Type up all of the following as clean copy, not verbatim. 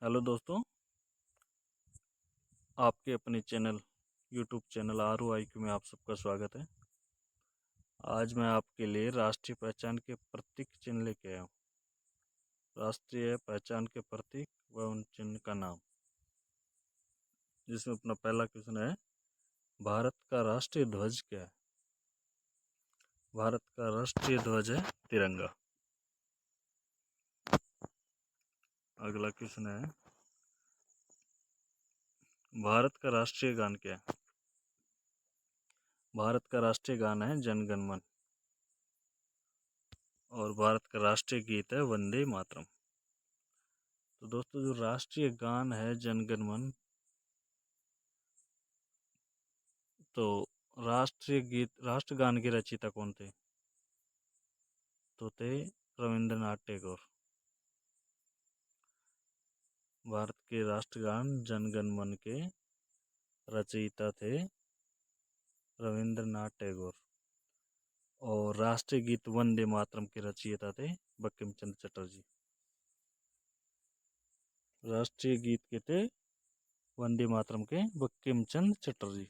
Hello दोस्तों, आपके अपने चैनल यूट्यूब चैनल ROIQ में आप सबका स्वागत है। आज मैं आपके लिए राष्ट्रीय पहचान के प्रतीक चिन्ह लेके आया हूँ। राष्ट्रीय पहचान के प्रतीक व उन चिन्ह का नाम, जिसमें अपना पहला क्वेश्चन है, भारत का राष्ट्रीय ध्वज क्या है? भारत का राष्ट्रीय ध्वज है तिरंगा। अगला क्वेश्चन है, भारत का राष्ट्रीय गान क्या है? भारत का राष्ट्रीय गान है जन गण मन और भारत का राष्ट्रीय गीत है वंदे मातरम। तो दोस्तों, जो राष्ट्रीय गान है जन गण मन, तो राष्ट्रगान के रचयिता कौन थे? तो थे रविंद्रनाथ टैगोर। भारत के राष्ट्रगान जन गण मन के रचयिता थे रविंद्रनाथ टैगोर और राष्ट्रीय गीत वंदे मातरम के रचयिता थे बंकिम चंद्र चटर्जी। राष्ट्रीय गीत के थे वंदे मातरम के बंकिम चंद्र चटर्जी।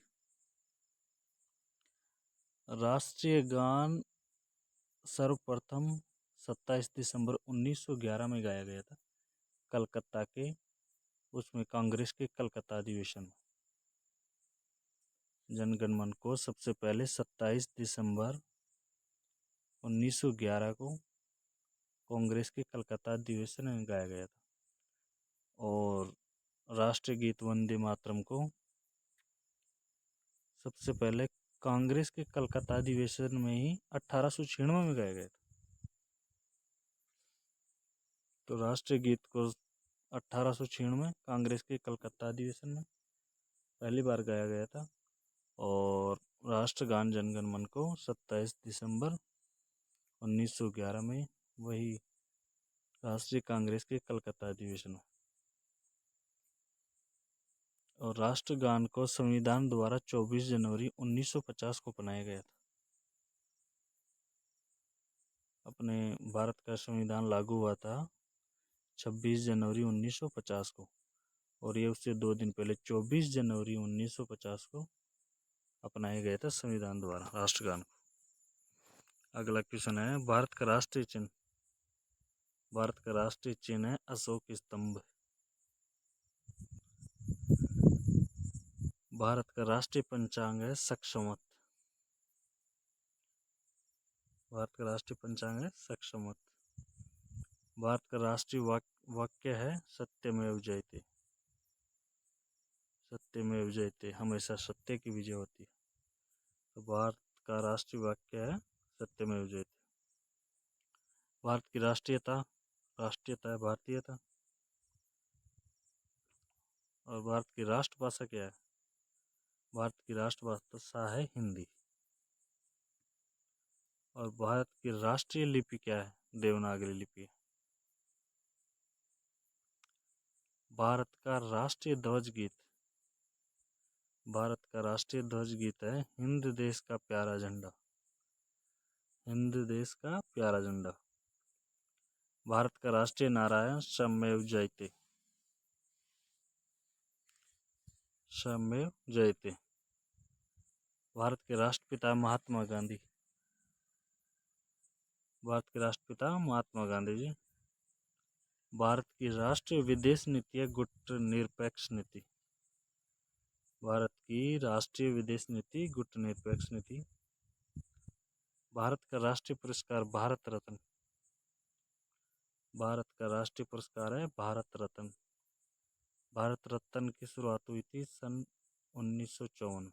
राष्ट्रीय गान सर्वप्रथम 27 दिसंबर 1911 में गाया गया था कलकत्ता के, उसमें कांग्रेस के कलकत्ता अधिवेशन में। जनगण मन को सबसे पहले 27 दिसंबर 1911 को कांग्रेस के कलकत्ता अधिवेशन में गाया गया था और राष्ट्रीय गीत वंदे मातरम को सबसे पहले कांग्रेस के कलकत्ता अधिवेशन में ही 1896 में गाया गया था। तो राष्ट्रीय गीत को 1896 कांग्रेस के कलकत्ता अधिवेशन में पहली बार गाया गया था और राष्ट्रगान जनगण मन को 27 दिसंबर 1911 में वही राष्ट्रीय कांग्रेस के कलकत्ता अधिवेशन में। और राष्ट्रगान को संविधान द्वारा 24 जनवरी 1950 को बनाया गया था। अपने भारत का संविधान लागू हुआ था 26 जनवरी 1950 को और ये उससे 2 दिन पहले 24 जनवरी 1950 को अपनाया गया था संविधान द्वारा राष्ट्रगान को। अगला क्वेश्चन है, भारत का राष्ट्रीय चिन्ह। भारत का राष्ट्रीय चिन्ह है अशोक स्तंभ। भारत का राष्ट्रीय पंचांग है सक्समत। भारत का राष्ट्रीय पंचांग है सक्समत। भारत का राष्ट्रीय वाक्य है सत्यमेव जयते। सत्यमेव जयते, हमेशा सत्य की विजय होती है। तो भारत का राष्ट्रीय वाक्य है सत्यमेव जयते। भारत की राष्ट्रीयता है भारतीयता। और भारत की राष्ट्रभाषा क्या है? भारत की राष्ट्रभाषा है हिंदी। और भारत की राष्ट्रीय लिपि क्या है? देवनागरी लिपि है। भारत का राष्ट्रीय ध्वज गीत। भारत का राष्ट्रीय ध्वज गीत है हिंद देश का प्यारा झंडा। हिंद देश का प्यारा झंडा। भारत का राष्ट्रीय नारा है सत्यमेव जयते। सत्यमेव जयते। भारत के राष्ट्रपिता महात्मा गांधी। भारत के राष्ट्रपिता महात्मा गांधी जी। भारत की राष्ट्रीय विदेश नीति है गुटनिरपेक्ष नीति। भारत की राष्ट्रीय विदेश नीति गुटनिरपेक्ष नीति। भारत का राष्ट्रीय पुरस्कार भारत रत्न। भारत का राष्ट्रीय पुरस्कार है भारत रत्न। भारत रत्न की शुरुआत हुई थी सन 1954 में।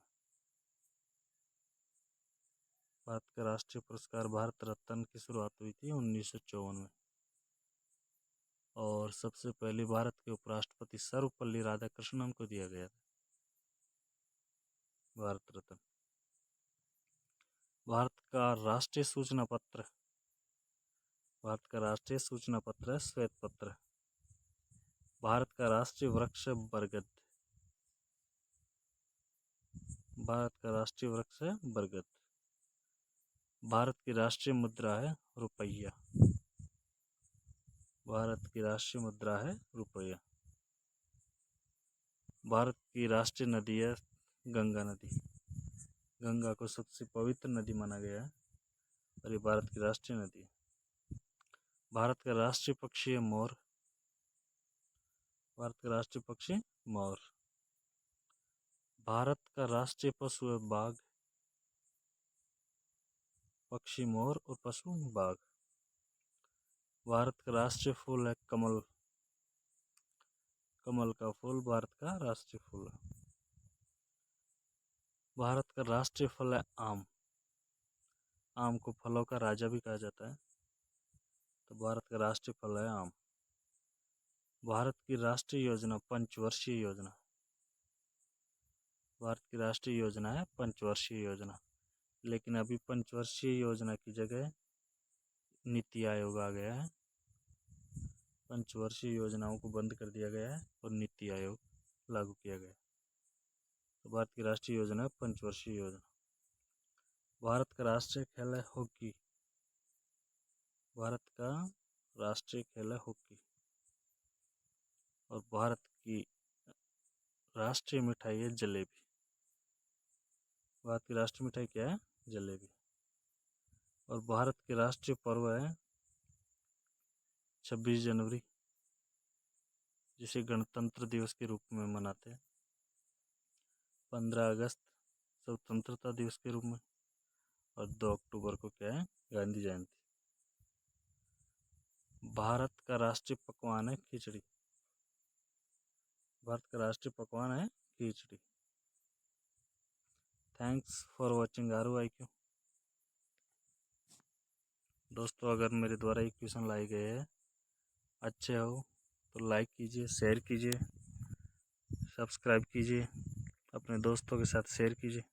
भारत का राष्ट्रीय पुरस्कार भारत रत्न की शुरुआत हुई थी 1954 में। और सबसे पहले भारत के उपराष्ट्रपति सर्वपल्ली राधाकृष्णन को दिया गया था भारत रत्न। भारत का राष्ट्रीय सूचना पत्र। भारत का राष्ट्रीय सूचना पत्र है श्वेत पत्र। भारत का राष्ट्रीय वृक्ष है बरगद। भारत का राष्ट्रीय वृक्ष है बरगद। भारत की राष्ट्रीय मुद्रा है रुपया। भारत की राष्ट्रीय मुद्रा है रुपया। भारत की राष्ट्रीय नदी है गंगा नदी। गंगा को सबसे पवित्र नदी माना गया है और ये भारत की राष्ट्रीय नदी है। भारत का राष्ट्रीय पक्षी है मोर। भारत का राष्ट्रीय पक्षी मोर। भारत का राष्ट्रीय पशु है बाघ। पक्षी मोर और पशु बाघ। भारत का राष्ट्रीय फूल है कमल। कमल का फूल भारत का राष्ट्रीय फूल है। भारत का राष्ट्रीय फल है आम। आम को फलों का राजा भी कहा जाता है, तो भारत का राष्ट्रीय फल है आम। भारत की राष्ट्रीय योजना पंचवर्षीय योजना। भारत की राष्ट्रीय योजना है पंचवर्षीय योजना, लेकिन अभी पंचवर्षीय योजना की जगह नीति आयोग आ गया है। पंचवर्षीय योजनाओं को बंद कर दिया गया है और नीति आयोग लागू किया गया है। तो भारत की राष्ट्रीय योजना है पंचवर्षीय योजना। भारत का राष्ट्रीय खेल है हॉकी। भारत का राष्ट्रीय खेल है हॉकी। और भारत की राष्ट्रीय मिठाई है जलेबी। भारत की राष्ट्रीय मिठाई क्या है? जलेबी। और भारत के राष्ट्रीय पर्व है 26 जनवरी, जिसे गणतंत्र दिवस के रूप में मनाते हैं। 15 अगस्त स्वतंत्रता दिवस के रूप में, और 2 अक्टूबर को क्या है? गांधी जयंती। भारत का राष्ट्रीय पकवान है खिचड़ी। भारत का राष्ट्रीय पकवान है खिचड़ी। थैंक्स फॉर वॉचिंग आरू IQ। दोस्तों, अगर मेरे द्वारा ये क्वेश्चन लाए गए हैं अच्छे हो तो लाइक कीजिए, शेयर कीजिए, सब्सक्राइब कीजिए, अपने दोस्तों के साथ शेयर कीजिए।